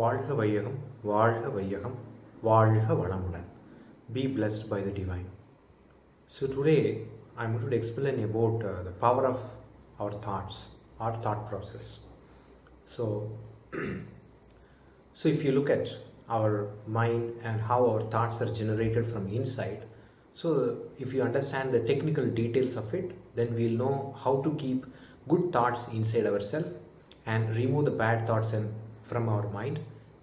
வாழ்க வையகம், வாழ்க வையகம், வாழ்க வளமுடன். Be blessed by the divine. So today I'm going to explain about the power of our thoughts, our thought process. So, so if you look at our mind and how our thoughts are generated from inside, so if you understand the technical details of it, then we'll know how to keep good thoughts inside ourselves and remove the bad thoughts from our mind,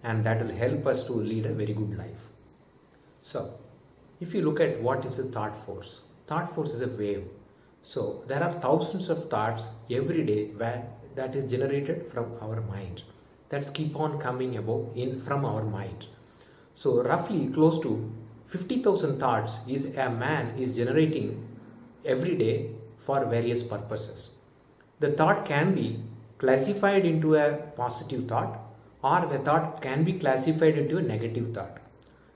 and that will help us to lead a very good life. So, if you look at what is a thought force is a wave. So, there are thousands of thoughts every day that is generated from our mind. That's keep on coming about in from our mind. So, roughly close to 50,000 thoughts is a man is generating every day for various purposes. The thought can be classified into a positive thought, or the thought can be classified into a negative thought.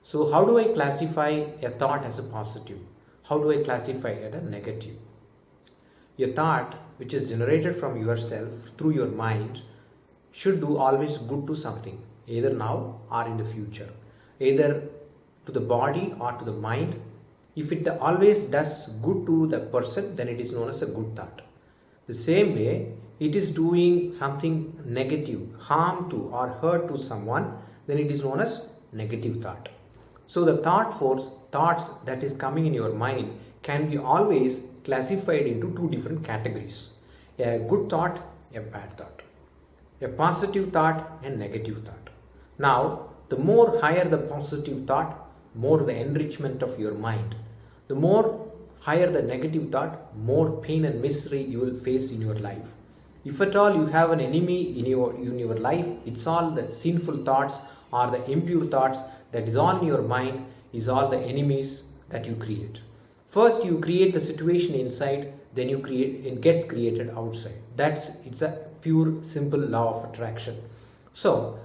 So how do I classify a thought as a positive? How do I classify it as a negative? A thought which is generated from yourself through your mind should do always good to something, either now or in the future, either to the body or to the mind. If it always does good to the person, then it is known as a good thought. The same way, it is doing something negative, harm to or hurt to someone, then it is known as negative thought. So the thoughts that is coming in your mind can be always classified into two different categories: a good thought, a bad thought, a positive thought, and negative thought. Now, the more higher the positive thought, more the enrichment of your mind. The more higher the negative thought, more pain and misery you will face in your life. If at all you have an enemy in your life, it's all the sinful thoughts or the impure thoughts that is all in your mind is all the enemies that you create. First you create the situation inside, then it gets created outside. It's a pure simple law of attraction. So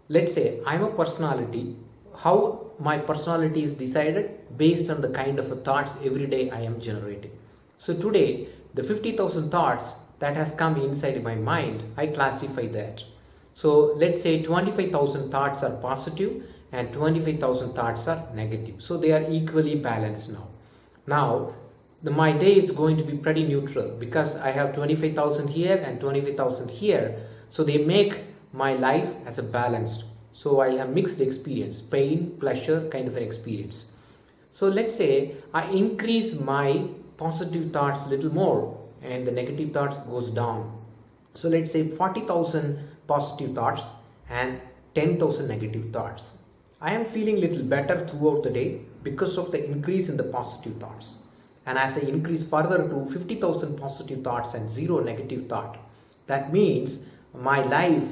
let's say I'm a personality. How my personality is decided based on the kind of thoughts every day I am generating. So today the 50,000 thoughts that has come inside my mind, I classify that. So let's say 25,000 thoughts are positive and 25,000 thoughts are negative. So they are equally balanced now. Now my day is going to be pretty neutral because I have 25,000 here and 25,000 here. So they make my life as a balanced. So I'll have mixed experience, pain, pleasure kind of an experience. So let's say I increase my positive thoughts a little more and the negative thoughts goes down. So let's say 40,000 positive thoughts and 10,000 negative thoughts. I am feeling little better throughout the day because of the increase in the positive thoughts. And as I increase further to 50,000 positive thoughts and 0 negative thought, that means my life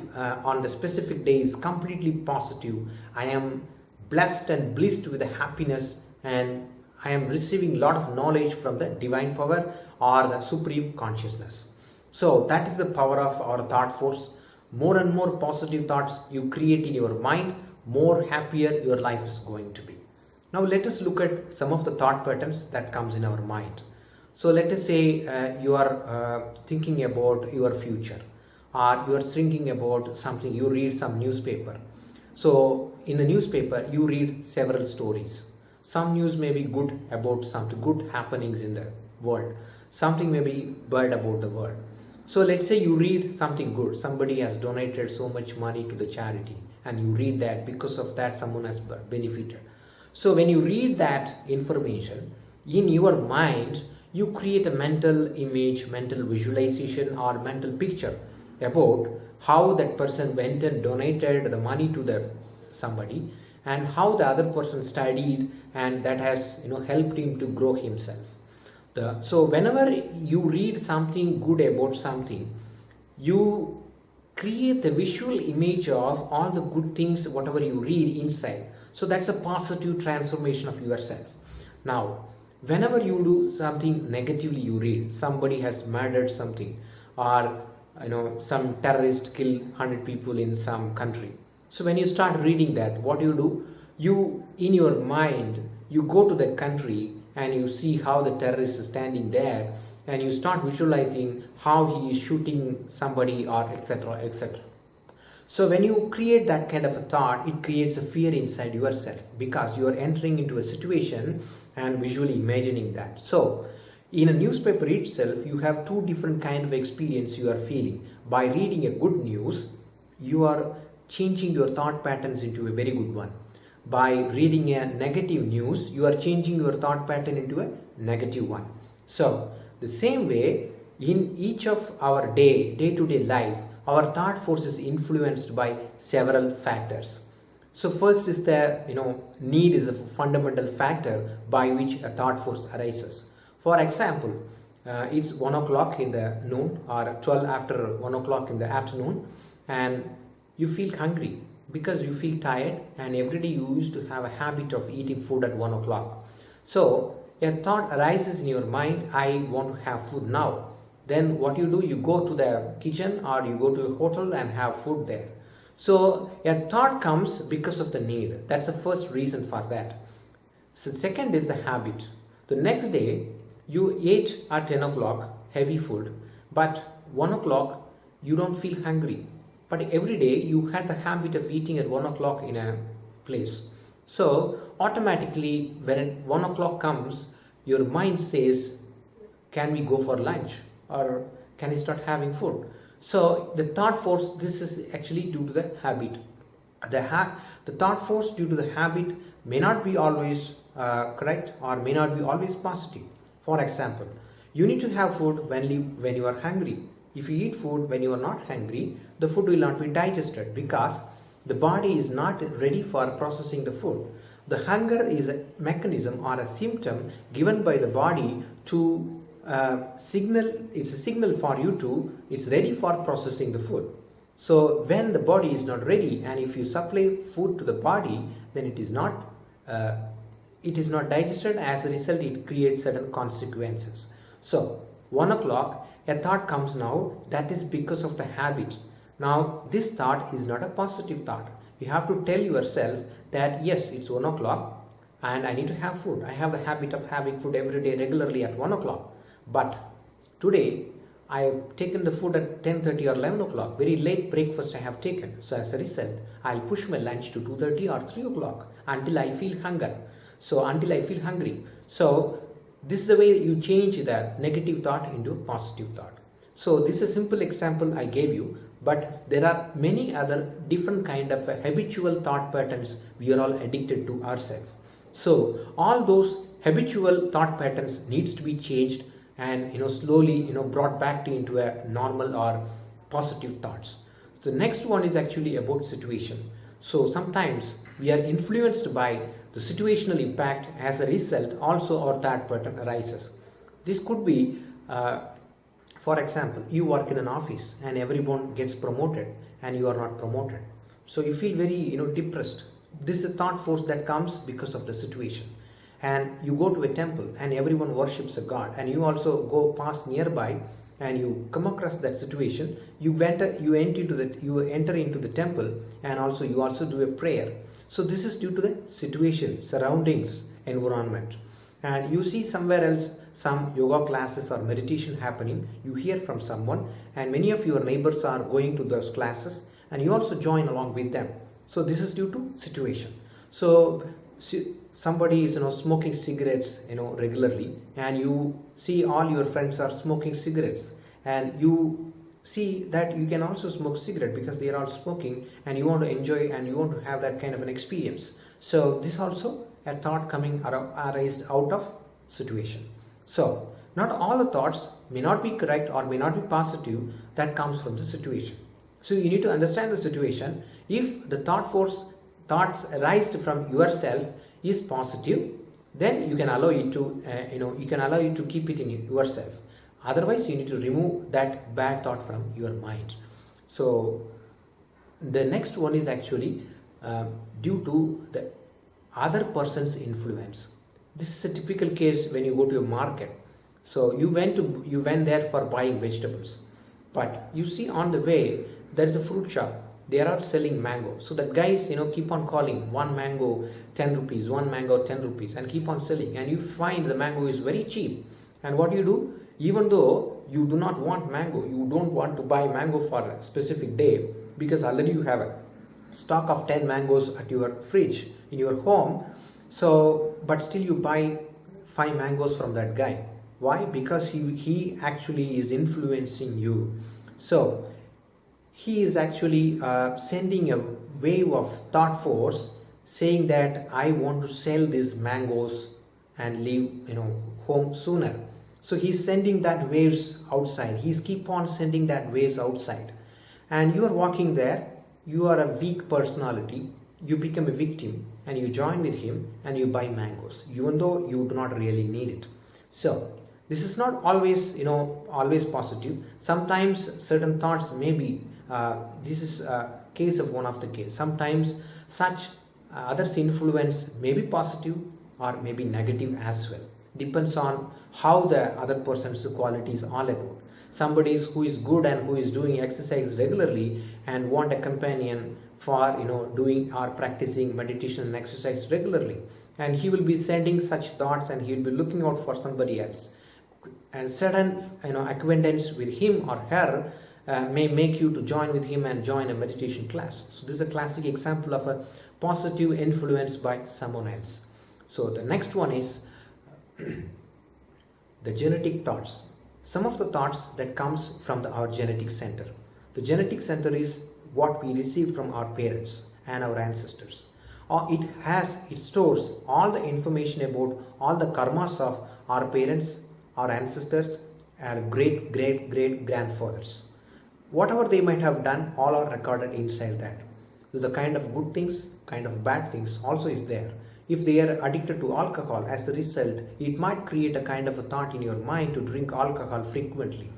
on the specific day is completely positive. I am blessed and blissed with the happiness, and I am receiving a lot of knowledge from the divine power or the supreme consciousness. So that is the power of our thought force. More and more positive thoughts you create in your mind, more happier your life is going to be. Now let us look at some of the thought patterns that comes in our mind. So let us say you are thinking about your future, or you are thinking about something, you read some newspaper. So in the newspaper you read several stories. Some news may be good about something good happenings in the world, something may be bad about the world. So let's say you read something good, somebody has donated so much money to the charity, and you read that because of that someone has benefited. So when you read that information in your mind, you create a mental image, mental visualization or mental picture about how that person went and donated the money to the somebody, and how the other person studied, and that has helped him to grow himself. So whenever you read something good about something, you create the visual image of all the good things whatever you read inside. So that's a positive transformation of yourself. Now whenever you do something negatively, you read somebody has murdered something, or some terrorist killed 100 people in some country. So when you start reading that, what do? You in your mind you go to that country and you see how the terrorist is standing there, and you start visualizing how he is shooting somebody, or etc etc. So when you create that kind of a thought, it creates a fear inside yourself because you are entering into a situation and visually imagining that. So in a newspaper itself, you have two different kind of experience you are feeling. By reading a good news, you are changing your thought patterns into a very good one. By reading a negative news, you are changing your thought pattern into a negative one. So the same way, in each of our day-to-day life, our thought force is influenced by several factors. So first is the need is a fundamental factor by which a thought force arises. For example, it's 1 o'clock in the noon or 12 after 1 o'clock in the afternoon, and you feel hungry because you feel tired, and every day you used to have a habit of eating food at 1 o'clock. So a thought arises in your mind, I want to have food now. Then what you do, you go to the kitchen or you go to a hotel and have food there. So a thought comes because of the need. That's the first reason for that. So second is the habit. The next day you ate at 10 o'clock heavy food, but 1 o'clock you don't feel hungry. But every day you had the habit of eating at 1 o'clock in a place. So automatically when 1 o'clock comes, your mind says, can we go for lunch? Or can I start having food? So the thought force, this is actually due to the habit. The thought force due to the habit may not be always correct or may not be always positive. For example, you need to have food when you are hungry. If you eat food when you are not hungry, the food will not be digested because the body is not ready for processing the food. The hunger is a mechanism or a symptom given by the body to signal. It's a signal for you to, it's ready for processing the food. So when the body is not ready, and if you supply food to the body, then it is not digested. As a result, it creates certain consequences. So 1 o'clock, a thought comes now, that is because of the habit. Now this thought is not a positive thought. You have to tell yourself that yes, it's 1 o'clock and I need to have food. I have the habit of having food every day regularly at 1 o'clock. But today I have taken the food at 10:30 or 11 o'clock. Very late breakfast I have taken. So as a result, I'll push my lunch to 2:30 or 3 o'clock until I feel hunger. So until I feel hungry. So this is the way you change the negative thought into positive thought. So this is a simple example I gave you, but there are many other different kind of habitual thought patterns we are all addicted to ourselves. So all those habitual thought patterns needs to be changed and slowly brought back into a normal or positive thoughts. The next one is actually about situation. So sometimes we are influenced by the situational impact. As a result, also our thought pattern arises. This could be for example, you work in an office and everyone gets promoted and you are not promoted, so you feel very depressed. This is a thought force that comes because of the situation. And you go to a temple and everyone worships a god, and you also go past nearby and you come across that situation. You enter into the temple, and also you also do a prayer. So this is due to the situation, surroundings, environment. And you see somewhere else some yoga classes or meditation happening, you hear from someone, and many of your neighbors are going to those classes and you also join along with them. So this is due to situation. So somebody is smoking cigarettes regularly, and you see all your friends are smoking cigarettes, and you see that you can also smoke cigarette because they are all smoking, and you want to enjoy and you want to have that kind of an experience. So this also a thought coming arised out of situation. So not all the thoughts may not be correct or may not be positive, that comes from the situation. So you need to understand the situation. If the thoughts arise from yourself is positive, then you can allow it to keep it in yourself. Otherwise you need to remove that bad thought from your mind. So the next one is actually due to the other person's influence. This is a typical case when you go to a market. So you went there for buying vegetables, but you see on the way there is a fruit shop. They are all selling mango. So that guys keep on calling one mango 10 rupees, one mango 10 rupees, and keep on selling. And you find the mango is very cheap. And what do? Even though you do not want mango, you don't want to buy mango for a specific day because already you have a stock of 10 mangoes at your fridge in your home. So but still you buy 5 mangoes from that guy. Why? Because he actually is influencing you. So he is actually sending a wave of thought force saying that I want to sell these mangoes and leave home sooner. So he's sending that waves outside, he's keep on sending that waves outside, and you are walking there. You are a weak personality, you become a victim and you join with him and you buy mangoes even though you do not really need it. So this is not always always positive. Sometimes certain thoughts may be this is a case of one of the case. Sometimes such others influence may be positive or maybe negative as well, depends on how the other person's quality is all about. Somebody who is good and who is doing exercise regularly and want a companion for doing or practicing meditation and exercise regularly, and he will be sending such thoughts and he will be looking out for somebody else, and sudden acquaintance with him or her may make you to join with him and join a meditation class. So this is a classic example of a positive influence by someone else. So the next one is the genetic thoughts. Some of the thoughts that comes from our genetic center. The genetic center is what we receive from our parents and our ancestors. Or it stores all the information about all the karmas of our parents, our ancestors, and great great great grandfathers. Whatever they might have done, all are recorded inside that. So the kind of good things, kind of bad things also is there. If they are addicted to alcohol, as a result, it might create a kind of a thought in your mind to drink alcohol frequently.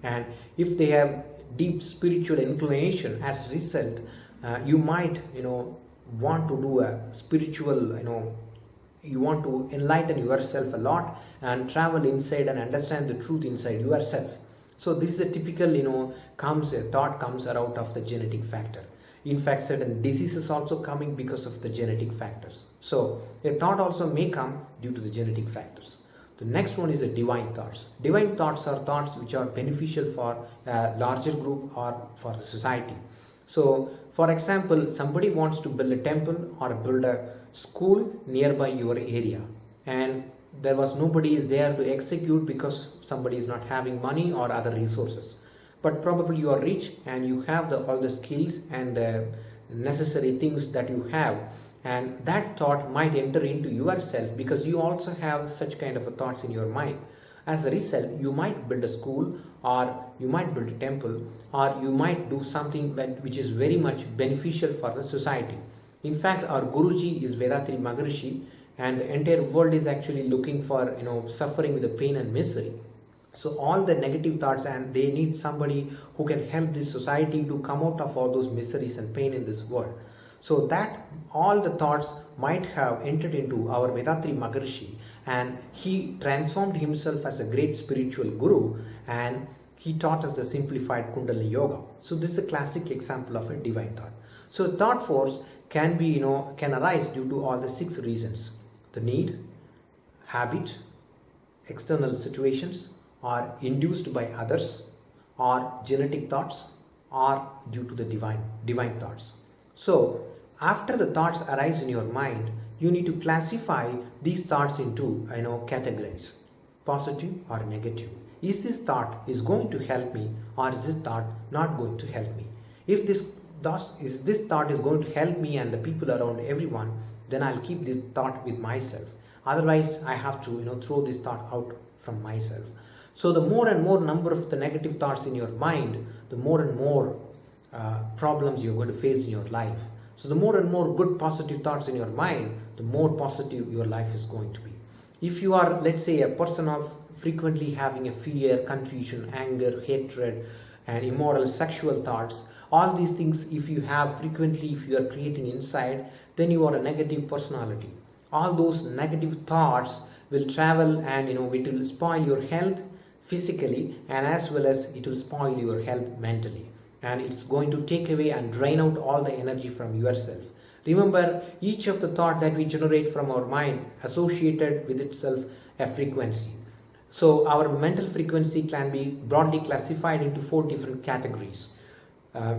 And if they have deep spiritual inclination, as a result, you might want to do a spiritual you want to enlighten yourself a lot and travel inside and understand the truth inside yourself. So this is a typical thought comes out of the genetic factor. In fact, certain diseases also coming because of the genetic factors. So a thought also may come due to the genetic factors. The next one is the divine thoughts. Divine thoughts are thoughts which are beneficial for a larger group or for the society. So for example, somebody wants to build a temple or build a school nearby your area, and there was nobody is there to execute because somebody is not having money or other resources. But probably you are rich and you have all the skills and the necessary things that you have, and that thought might enter into yourself because you also have such kind of a thoughts in your mind. As a result, you might build a school, or you might build a temple, or you might do something which is very much beneficial for the society. In fact, our Guruji is Vethathiri Maharishi, and the entire world is actually looking for suffering with the pain and misery. So all the negative thoughts, and they need somebody who can help this society to come out of all those miseries and pain in this world. So that all the thoughts might have entered into our Vethathiri Maharishi, and he transformed himself as a great spiritual guru, and he taught us the simplified Kundalini Yoga. So this is a classic example of a divine thought. So thought force can be can arise due to all the 6 reasons: the need, habit, external situations, or induced by others, or genetic thoughts, or due to the divine thoughts. So after the thoughts arise in your mind, you need to classify these thoughts into categories: positive or negative. Is this thought is going to help me, or is this thought not going to help me? If this thought is going to help me and the people around everyone, then I'll keep this thought with myself. Otherwise, I have to throw this thought out from myself. So the more and more number of the negative thoughts in your mind, the more and more problems you're going to face in your life. So the more and more good positive thoughts in your mind, the more positive your life is going to be. If you are, let's say, a person of frequently having a fear, confusion, anger, hatred, and immoral sexual thoughts, all these things if you have frequently, if you are creating inside, then you are a negative personality. All those negative thoughts will travel, and it will spoil your health physically, and as well as it will spoil your health mentally, and it's going to take away and drain out all the energy from yourself. Remember, each of the thought that we generate from our mind associated with itself a frequency. So our mental frequency can be broadly classified into four different categories: uh,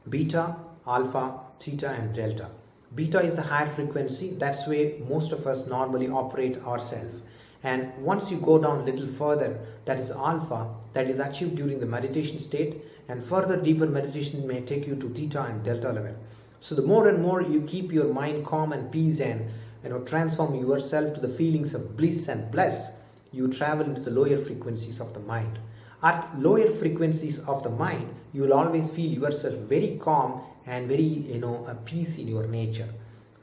beta, alpha, theta, and delta. Beta is the higher frequency. That's where most of us normally operate ourselves. And once you go down a little further, that is alpha, that is achieved during the meditation state, and further deeper meditation may take you to theta and delta level. So the more and more you keep your mind calm and peace, and transform yourself to the feelings of bliss and bless, you travel into the lower frequencies of the mind. At lower frequencies of the mind, you will always feel yourself very calm and very a peace in your nature.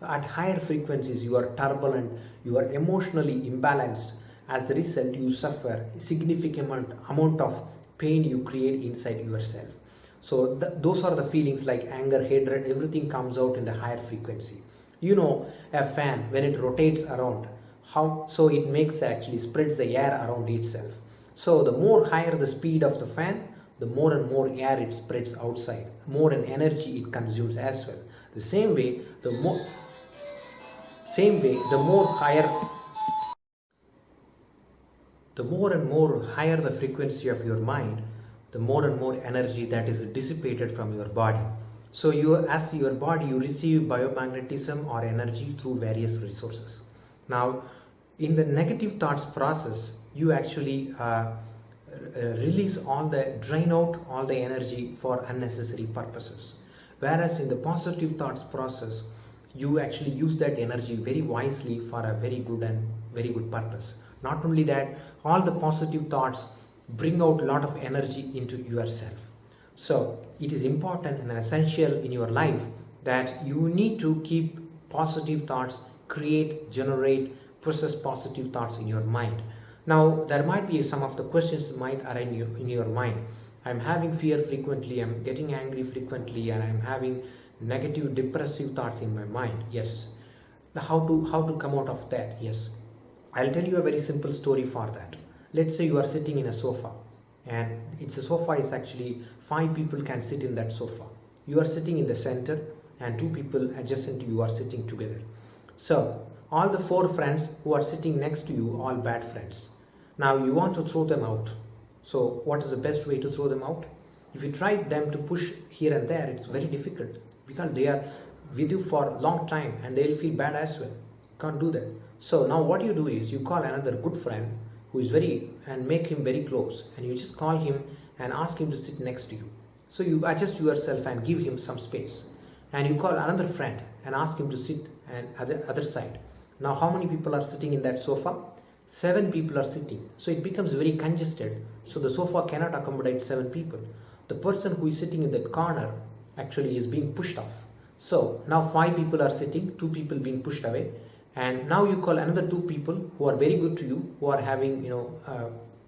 At higher frequencies you are turbulent, you are emotionally imbalanced. As the result, you suffer significant amount of pain you create inside yourself. So those are the feelings like anger, hatred, everything comes out in the higher frequency. A fan, when it rotates around, how so it makes actually spreads the air around itself. So the more higher the speed of the fan, the more and more air it spreads outside, more and energy it consumes as well. The same way the more higher the more and more higher the frequency of your mind, the more and more energy that is dissipated from your body. So as your body, you receive biomagnetism or energy through various resources. Now in the negative thoughts process, you actually release drain out all the energy for unnecessary purposes. Whereas in the positive thoughts process, you actually use that energy very wisely for a very good purpose. Not only that, all the positive thoughts bring out a lot of energy into yourself. So it is important and essential in your life that you need to keep positive thoughts, generate, process positive thoughts in your mind. Now there might be some of the questions might arise in your mind. I'm having fear frequently, I'm getting angry frequently, and I'm having negative depressive thoughts in my mind. Yes. Now how to come out of that? Yes, I'll tell you a very simple story for that. Let's say you are sitting in a sofa, and it's a sofa is actually 5 people can sit in that sofa. You are sitting in the center, and 2 people adjacent to you are sitting together. So all the 4 friends who are sitting next to you, all bad friends. Now you want to throw them out. So what is the best way to throw them out? If you try them to push here and there, it's very difficult because they are with you for a long time and they'll feel bad as well. Can't do that. So now what you do is you call another good friend who is and make him very close, and you just call him and ask him to sit next to you. So you adjust yourself and give him some space, and you call another friend and ask him to sit and other side. Now how many people are sitting in that sofa? 7 people are sitting. So it becomes very congested. So the sofa cannot accommodate 7 people. The person who is sitting in that corner actually is being pushed off. So now 5 people are sitting, 2 people being pushed away, and now you call another 2 people who are very good to you, who are having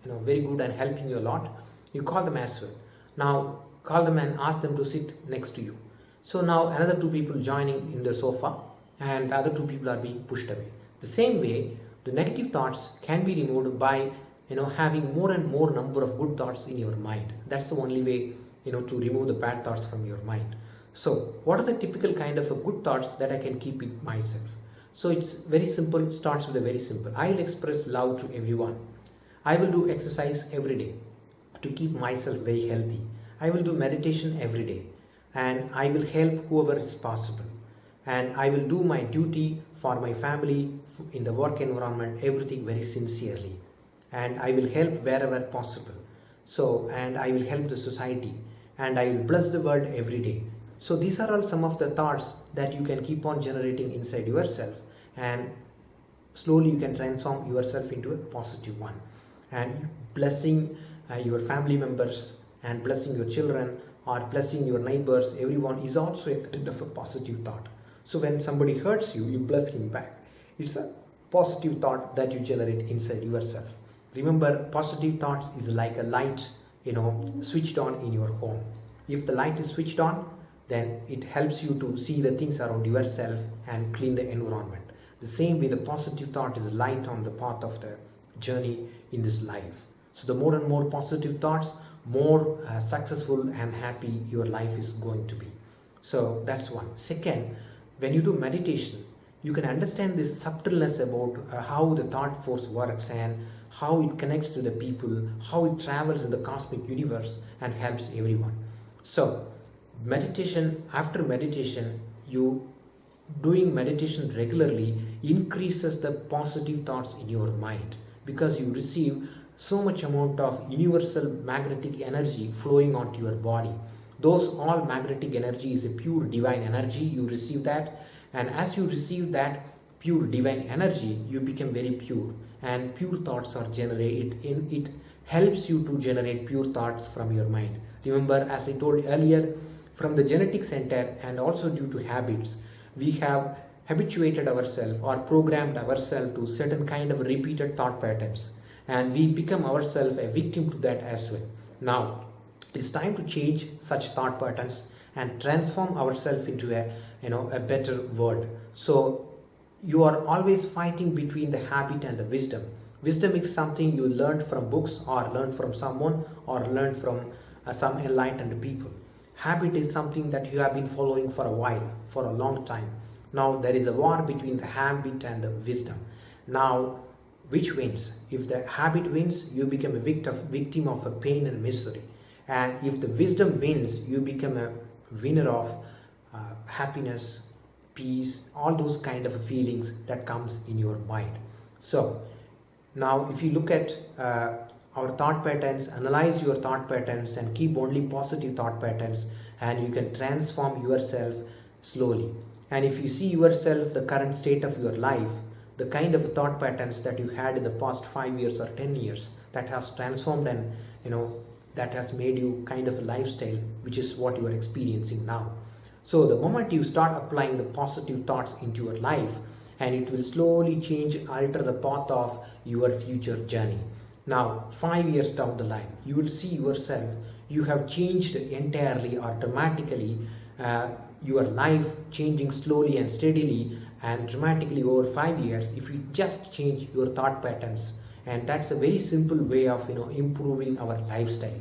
very good and helping you a lot. You call them as well. Now call them and ask them to sit next to you. So now another 2 people joining in the sofa, and the other 2 people are being pushed away. The same way, the negative thoughts can be removed by having more and more number of good thoughts in your mind. That's the only way to remove the bad thoughts from your mind. So what are the typical kind of good thoughts that I can keep with myself? So it's very simple. It starts with a very simple: I will express love to everyone. I will do exercise every day to keep myself very healthy. I will do meditation every day, and I will help whoever is possible, and I will do my duty for my family in the work environment, everything very sincerely, and I will help wherever possible. So, and I will help the society, and I will bless the world every day. So these are all some of the thoughts that you can keep on generating inside yourself, and slowly you can transform yourself into a positive one, and blessing your family members, and blessing your children, or blessing your neighbors, everyone is also a kind of a positive thought. So when somebody hurts you, you bless him back. It's a positive thought that you generate inside yourself. Remember, positive thoughts is like a light switched on in your home. If the light is switched on, then it helps you to see the things around yourself and clean the environment. The same way, the positive thought is light on the path of the journey in this life. So the more and more positive thoughts, more successful and happy your life is going to be. So that's one. Second, when you do meditation, you can understand this subtleness about how the thought force works, and how it connects to the people, how it travels in the cosmic universe and helps everyone. So meditation, after meditation, you doing meditation regularly increases the positive thoughts in your mind, because you receive so much amount of universal magnetic energy flowing onto your body. Those all magnetic energy is a pure divine energy, you receive that, and as you receive that pure divine energy, you become very pure, and pure thoughts are generated in it. Helps you to generate pure thoughts from your mind. Remember, as I told earlier, from the genetic center and also due to habits, we have habituated ourselves or programmed ourselves to certain kind of repeated thought patterns, and we become ourselves a victim to that as well. Now it's time to change such thought patterns and transform ourselves into a better world. So you are always fighting between the habit and the wisdom. Wisdom is something you learned from books or learned from someone or learned from some enlightened people. Habit is something that you have been following for a while, for a long time. Now there is a war between the habit and the wisdom. Now which wins? If the habit wins, you become a victim of a pain and misery, and if the wisdom wins, you become a winner of happiness, peace, all those kind of feelings that comes in your mind. So now if you look at our thought patterns, analyze your thought patterns and keep only positive thought patterns, and you can transform yourself slowly. And if you see yourself, the current state of your life, the kind of thought patterns that you had in the past 5 years or 10 years, that has transformed, and that has made you kind of a lifestyle which is what you are experiencing now. So the moment you start applying the positive thoughts into your life, and it will slowly change, alter the path of your future journey. Now 5 years down the line, you will see yourself, you have changed entirely or dramatically, your life changing slowly and steadily and dramatically over 5 years if you just change your thought patterns. And that's a very simple way of improving our lifestyle.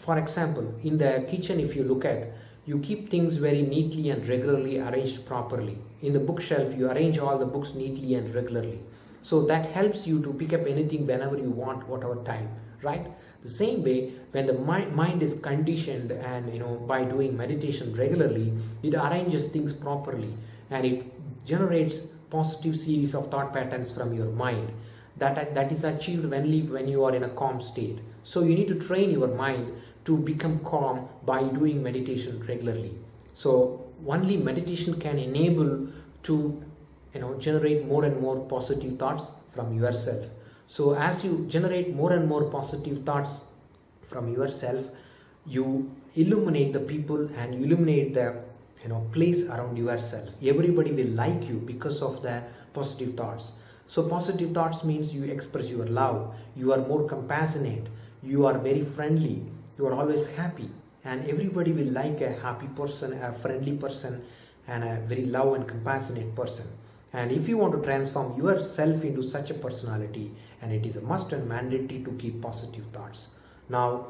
For example, in the kitchen, if you look at, you keep things very neatly and regularly arranged properly. In the bookshelf, you arrange all the books neatly and regularly, so that helps you to pick up anything whenever you want, whatever time, right? The same way, when the mind is conditioned, and by doing meditation regularly, it arranges things properly, and it generates positive series of thought patterns from your mind. That is achieved only when you are in a calm state. So you need to train your mind to become calm by doing meditation regularly. So only meditation can enable to generate more and more positive thoughts from yourself. So as you generate more and more positive thoughts from yourself, you illuminate the people and you illuminate the place around yourself. Everybody will like you because of the positive thoughts. So positive thoughts means you express your love, you are more compassionate, you are very friendly, you are always happy, and everybody will like a happy person, a friendly person, and a very love and compassionate person. And if you want to transform yourself into such a personality, and it is a must and mandatory to keep positive thoughts. Now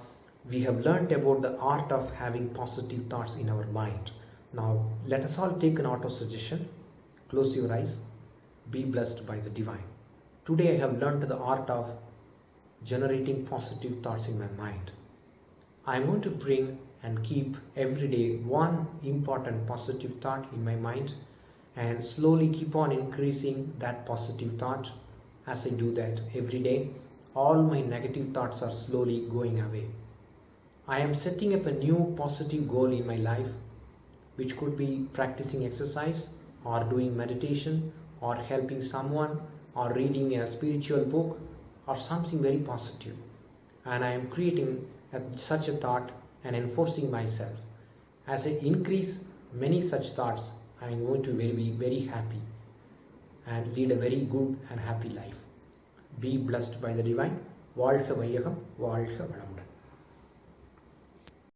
we have learnt about the art of having positive thoughts in our mind. Now let us all take an auto suggestion. Close your eyes. Be blessed by the divine. Today I have learned the art of generating positive thoughts in my mind. I am going to bring and keep every day one important positive thought in my mind, and slowly keep on increasing that positive thought. As I do that every day, all my negative thoughts are slowly going away. I am setting up a new positive goal in my life, which could be practicing exercise or doing meditation or helping someone or reading a spiritual book or something very positive. And I am creating such a thought and enforcing myself. As I increase many such thoughts, I am going to be very happy and lead a very good and happy life. Be blessed by the divine. வாழ்க வையகம், வாழ்க வளம்.